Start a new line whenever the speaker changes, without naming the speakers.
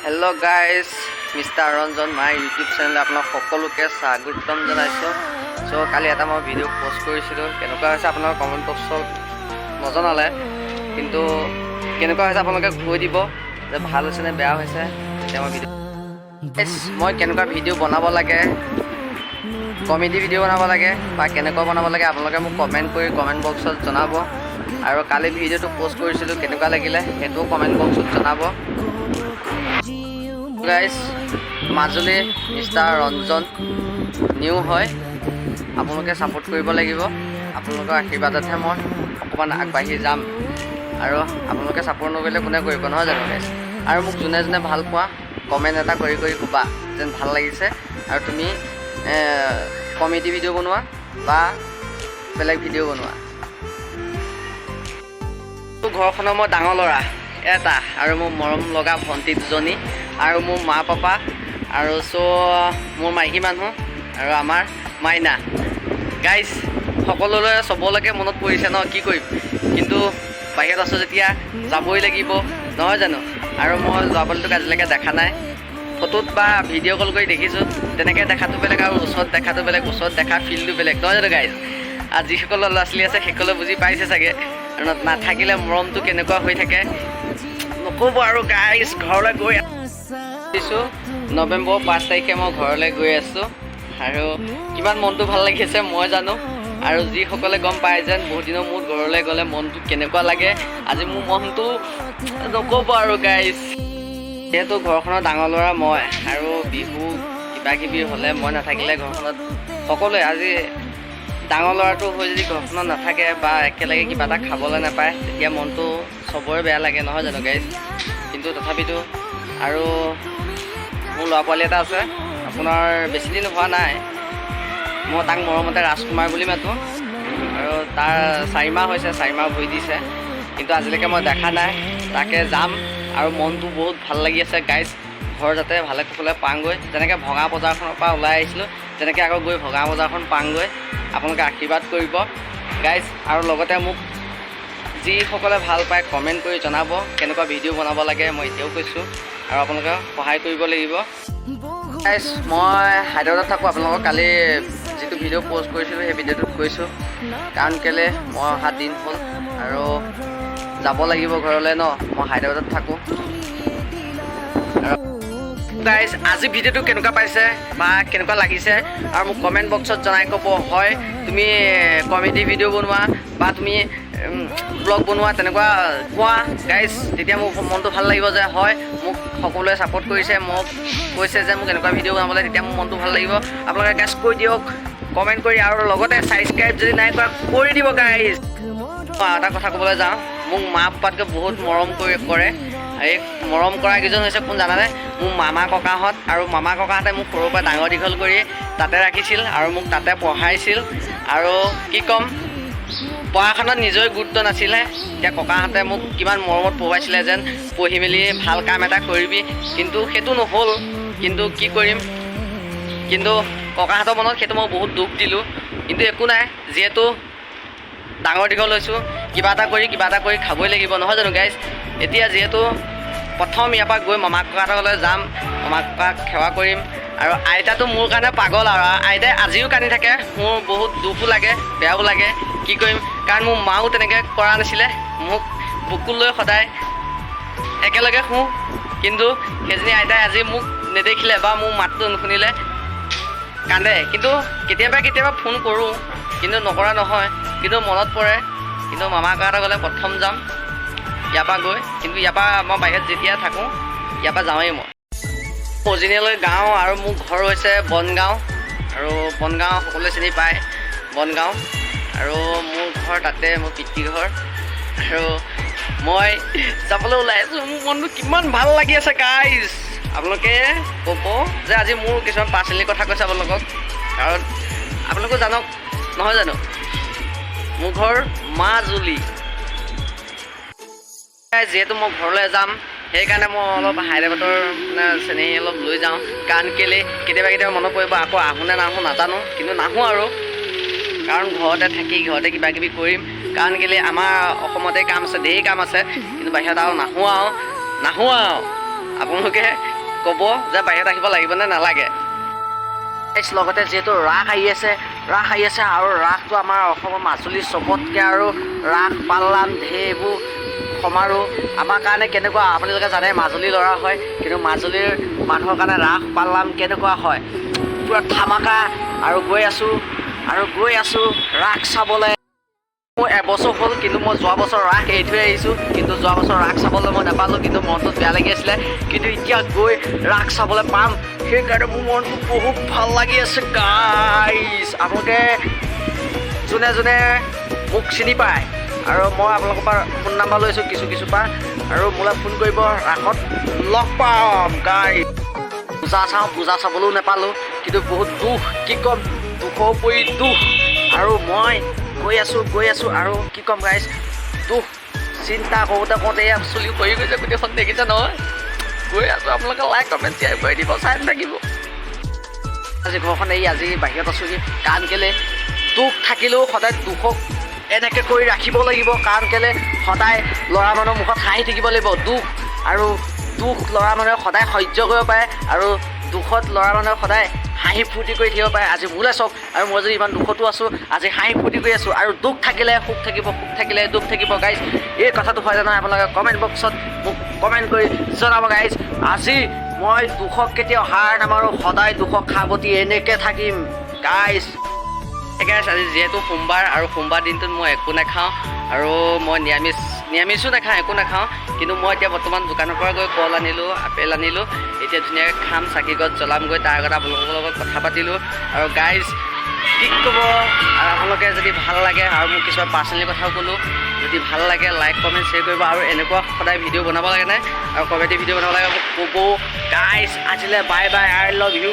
Hello' guys, mister Ranjan my YouTube channel আপোনাক সকলোকে স্বাগতম জনাইছোঁ। চ' কালি এটা মই ভিডিঅ' পষ্ট কৰিছিলোঁ, কেনেকুৱা হৈছে আপোনাৰ কমেণ্ট বক্সত নজনালে, কিন্তু কেনেকুৱা হৈছে আপোনালোকে কৈ দিব যে ভাল হৈছে নে বেয়া হৈছে। তেতিয়া মই কেনেকুৱা ভিডিঅ' বনাব লাগে, কমেডি ভিডিঅ' বনাব লাগে বা কেনেকুৱা বনাব লাগে আপোনালোকে মোক কমেণ্ট কৰি কমেণ্ট বক্সত জনাব। আৰু কালি ভিডিঅ'টো পষ্ট কৰিছিলোঁ, কেনেকুৱা লাগিলে সেইটোও কমেণ্ট বক্সত জনাব। Guys, Majuli mister Ranjan new হয়, আপোনালোকে ছাপোৰ্ট কৰিব লাগিব। আপোনালোকৰ আশীৰ্বাদতহে মই অকণমান আগবাঢ়ি যাম, আৰু আপোনালোকে ছাপোৰ্ট নকৰিলে কোনে কৰিব, নহয় জানো গাইজ? আৰু মোক যোনে যোনে ভাল পোৱা কমেণ্ট এটা কৰি ক'বা যেন ভাল লাগিছে, আৰু তুমি কমেডি ভিডিঅ' বনোৱা বা বেলেগ ভিডিঅ' বনোৱা। ঘৰখনৰ মই ডাঙৰ ল'ৰা এটা, আৰু মোৰ মৰম লগা ভণ্টি দুজনী, আৰু মোৰ মা পাপা, আৰু মোৰ মাইকী মানুহ, আৰু আমাৰ মাইনা। গাইজ, সকলোলৈ চবলৈকে মনত পৰিছে ন, কি কৰিম, কিন্তু বাহিৰত আছোঁ যেতিয়া যাবই লাগিব, নহয় জানো? আৰু মই যাবলৈতো আজিলৈকে দেখা নাই, ফটোত বা ভিডিঅ' কল কৰি দেখিছোঁ, তেনেকৈ দেখাটো বেলেগ আৰু ওচৰত দেখাটো বেলেগ, ওচৰত দেখা ফিলটো বেলেগ, নহয় জানো গাইজ? আৰু যিসকলৰ ল'ৰা ছোৱালী আছে সেইসকলে বুজি পাইছে চাগে, আৰু নাথাকিলে মৰমটো কেনেকুৱা হৈ থাকে নক'ব। আৰু গাইজ, ঘৰলৈ গৈ আছোঁ, নৱেম্বৰ 5 তাৰিখে মই ঘৰলৈ গৈ আছোঁ, আৰু কিমান মনটো ভাল লাগিছে মই জানো, আৰু যিসকলে গম পায় যেন বহুত দিনৰ মূৰত ঘৰলৈ গ'লে মনটো কেনেকুৱা লাগে, আজি মোৰ মনটো নক'ব। আৰু গাইজ, যিহেতু ঘৰখনৰ ডাঙৰ ল'ৰা মই, আৰু বিহু কিবা কিবি হ'লে মই নাথাকিলে ঘৰখনত সকলোৱে, আজি ডাঙৰ ল'ৰাটো হৈ যদি ঘৰখনত নাথাকে বা একেলগে কিবা এটা খাবলৈ নাপায়, তেতিয়া মনটো চবৰে বেয়া লাগে, নহয় জানো গাইজ? কিন্তু তথাপিতো, আৰু মোৰ ল'ৰা পোৱালি এটা আছে, আপোনাৰ বেছি দিন হোৱা নাই, মই তাক মৰমতে ৰাজকুমাৰ বুলি মাতোঁ, আৰু তাৰ 4 মাহ হৈছে, 4 মাহ ভৰি দিছে, কিন্তু আজিলৈকে মই দেখা নাই। তাকে যাম, আৰু মনটো বহুত ভাল লাগি আছে গাইজ। ঘৰ যাতে ভালে কুশলে পাওঁগৈ, যেনেকৈ ভঙা বজাৰখনৰ পৰা ওলাই আহিছিলোঁ, তেনেকৈ আকৌ গৈ ভঙা বজাৰখন পাওঁগৈ। আপোনালোকে আশীৰ্বাদ কৰিব গাইজ, আৰু লগতে মোক যিসকলে ভাল পায় কমেণ্ট কৰি জনাব কেনেকুৱা ভিডিঅ' বনাব লাগে। মই এতিয়াও কৈছোঁ, আৰু আপোনালোকে সহায় কৰিব লাগিব গাইজ। মই হায়দৰাবাদত থাকোঁ, আপোনালোকক কালি যিটো ভিডিঅ' পষ্ট কৰিছিলোঁ সেই ভিডিঅ'টোত কৈছোঁ, কাৰণ কেলৈ মই অহা দিন হ'ল আৰু যাব লাগিব ঘৰলৈ ন, মই হায়দৰাবাদত থাকোঁ। গাইজ, আজি ভিডিঅ'টো কেনেকুৱা পাইছে বা কেনেকুৱা লাগিছে, আৰু মোক কমেণ্ট বক্সত জনাই ক'ব। হয় তুমি কমেডি ভিডিঅ' বনোৱা বা তুমি ব্লগ বনোৱা, তেনেকুৱা কোৱা গাইজ, তেতিয়া মোৰ মনটো ভাল লাগিব যে হয় মোক সকলোৱে ছাপোৰ্ট কৰিছে, মোক কৈছে যে মোক এনেকুৱা ভিডিঅ' বনাবলৈ, তেতিয়া মোৰ মনটো ভাল লাগিব। আপোনালোকে গাইজ কৈ দিয়ক কমেণ্ট কৰি, আৰু লগতে ছাবস্ক্ৰাইব যদি নাই কৰা কৰি দিব গাইজ। মই এটা কথা ক'বলৈ যাওঁ, মোক মা পাপাতকৈ বহুত মৰম কৰে। এই মৰম কৰা কেইজন হৈছে কোন জানানে? মোৰ মামা ককাহঁত, আৰু মামা ককাহঁতে মোক সৰুৰ পৰা ডাঙৰ দীঘল কৰি তাতে ৰাখিছিল, আৰু মোক তাতে পঢ়াইছিল। আৰু কি ক'ম, পঢ়া-শুনাত নিজৰে গুৰুত্ব নাছিলে, এতিয়া ককাহঁতে মোক কিমান মৰমত পঢ়ুৱাইছিলে যেন পঢ়ি মেলি ভাল কাম এটা কৰিবি, কিন্তু সেইটো নহ'ল। কিন্তু কি কৰিম, কিন্তু ককাহঁতৰ মনত সেইটো মই বহুত দুখ দিলোঁ, কিন্তু একো নাই, যিহেতু ডাঙৰ দীঘল হৈছোঁ, কিবা এটা কৰি খাবই লাগিব, নহয় জানো গাইজ? এতিয়া যিহেতু প্ৰথম ইয়াৰ পৰা গৈ মামা ককাহঁতলৈ যাম, মামা ককাক সেৱা কৰিম, আৰু আইতাটো মোৰ কাৰণে পাগল, আৰু আইতাই আজিও কান্দি থাকে, মোৰ বহুত দুখো লাগে বেয়াও লাগে। কি কৰিম, কাৰণ মোৰ মাও তেনেকৈ কৰা নাছিলে, মোক বুকুত লৈ সদায় একেলগে শুওঁ, কিন্তু সেইজনী আইতাই আজি মোক নেদেখিলে বা মোৰ মাতটো নুশুনিলে কান্দে। কিন্তু কেতিয়াবা ফোন কৰোঁ, কিন্তু নকৰা নহয়, কিন্তু মনত পৰে। কিন্তু মামা ককাহঁতৰ গ'লে প্ৰথম যাম ইয়াৰ পৰা গৈ, কিন্তু ইয়াৰ পৰা মই বাহিৰত যেতিয়া থাকোঁ ইয়াৰ পৰা যাওঁৱেই মই। অৰিজিনেল গাঁও, আৰু মোৰ ঘৰ হৈছে বনগাঁও, আৰু বনগাঁও সকলোৱে চিনি পায় বনগাঁও, আৰু মোৰ ঘৰ তাতে, মোৰ পিতৃ ঘৰ, আৰু মই যাবলৈ ওলাই আছোঁ। মোৰ মনটো কিমান ভাল লাগি আছে গাইজ, আপোনালোকে ক'ব যে আজি মোৰ কিছুমান পাৰ্চনেলি কথা কৈছে আপোনালোকক, কাৰণ আপোনালোকে জানক, নহয় জানো? মোৰ ঘৰ মাজুলী। যিহেতু মই ঘৰলৈ যাম, সেইকাৰণে মই অলপ হায়দৰাবাদৰ চেনেহী অলপ লৈ যাওঁ, কাৰণ কেলৈ কেতিয়াবা মনত পৰিব আকৌ আহোঁ নে নাহোঁ নাজানো, কিন্তু নাহোঁ আৰু, কাৰণ ঘৰতে থাকি ঘৰতে কিবা কিবি কৰিম। কাৰণ কেলৈ আমাৰ অসমতে কাম আছে, ধেৰ কাম আছে, কিন্তু বাহিৰত আৰু নাহোঁ আৰু আপোনালোকে ক'ব যে বাহিৰত আহিব লাগিব নে নালাগে। লগতে যিহেতু ৰাস আহি আছে আৰু ৰাসটো আমাৰ অসমৰ মাজুলীৰ চবতকৈ আৰু ৰাস পালনাম ঢেৰবোৰ সমাৰোহ আমাৰ কাৰণে কেনেকুৱা আপোনালোকে জানে, মাজুলীৰ ল'ৰা হয়, কিন্তু মাজুলীৰ মানুহৰ কাৰণে ৰাস পালনাম কেনেকুৱা হয়, পূৰা ধামাকা। আৰু গৈ আছোঁ ৰাস চাবলৈ। মোৰ এবছৰ হ'ল, কিন্তু মই যোৱা বছৰ ৰাস এৰি থৈ আহিছোঁ, কিন্তু যোৱা বছৰ ৰাস চাবলৈ মই নাপালোঁ, কিন্তু মনটোত বেয়া লাগি আছিলে। কিন্তু এতিয়া গৈ ৰাস চাবলৈ পাম, সেইকাৰণে মোৰ মনটো বহুত ভাল লাগি আছে গাইজ। আপোনালোকে যোনে যোনে মোক চিনি পায় আৰু মই আপোনালোকৰ পৰা ফোন নাম্বাৰ লৈছোঁ কিছু পৰা, আৰু মোলৈ ফোন কৰিব, ৰাসত লগ পাম গাইজ। পূজা চাবলৈও নাপালোঁ, কিন্তু বহুত দুখ, কি ক'ম, দুখৰ উপৰি দুখ। আৰু মই গৈ আছোঁ আৰু কি ক'ম গাইজ, দুখ চিন্তা কৰোঁতে এয়া চুলি কৰি গৈছে গোটেইখন, দেখিছে নহয়। গৈ আছোঁ, আপোনালোকে লাইক কমেণ্ট শ্বেয়াৰ কৰি দিব, চাই থাকিব। আজি ঘৰখন এৰি আজি বাহিৰত আছোঁহি, কাৰণ কেলে দুখ থাকিলেও সদায় দুখক এনেকৈ কৰি ৰাখিব লাগিব, কাৰণ কেলে সদায় ল'ৰা মানুহৰ মুখত হাঁহি থাকিব লাগিব। দুখ ল'ৰা মানুহে সদায় সহ্য কৰিব পাৰে, আৰু দুখত ল'ৰা মানুহে সদায় হাঁহি ফূৰ্তি কৰি থাকিব পাৰে। আজি মোলৈ চাওক, আৰু মই যদি ইমান দুখতো আছোঁ, আজি হাঁহি ফূৰ্তি কৰি আছোঁ। আৰু দুখ থাকিলে সুখ থাকিব, সুখ থাকিলে দুখ থাকিব গাইজ। এই কথাটো হয় জানো, আপোনালোকে কমেণ্ট বক্সত মোক কমেণ্ট কৰি জনাব গাইজ। আজি মই দুখক কেতিয়াও হাৰ নামাৰোঁ, সদায় দুখক সাৱটি এনেকৈ থাকিম গাইজ। আজি যিহেতু সোমবাৰ, আৰু সোমবাৰ দিনটোত মই একো নাখাওঁ, আৰু মই নিৰামিষো নাখাওঁ, একো নাখাওঁ। কিন্তু মই এতিয়া বৰ্তমান দোকানৰ পৰা গৈ কল আনিলোঁ, আপেল আনিলোঁ, এতিয়া ধুনীয়াকৈ খাম, চাকিগছ জ্বলামগৈ। তাৰ আগত আপোনালোকৰ লগত কথা পাতিলোঁ। আৰু গাইজ কি ক'ব, আৰু আপোনালোকে যদি ভাল লাগে, আৰু মোক কিছুমান পাৰ্চনেলি কথাও ক'লোঁ, যদি ভাল লাগে লাইক কমেণ্ট শ্বেয়াৰ কৰিব, আৰু এনেকুৱা সদায় ভিডিঅ' বনাব লাগে নাই, আৰু কমেডি ভিডিঅ' বনাব লাগে মোক ক'ব গাইজ। আজিলৈ bye bye, I love you.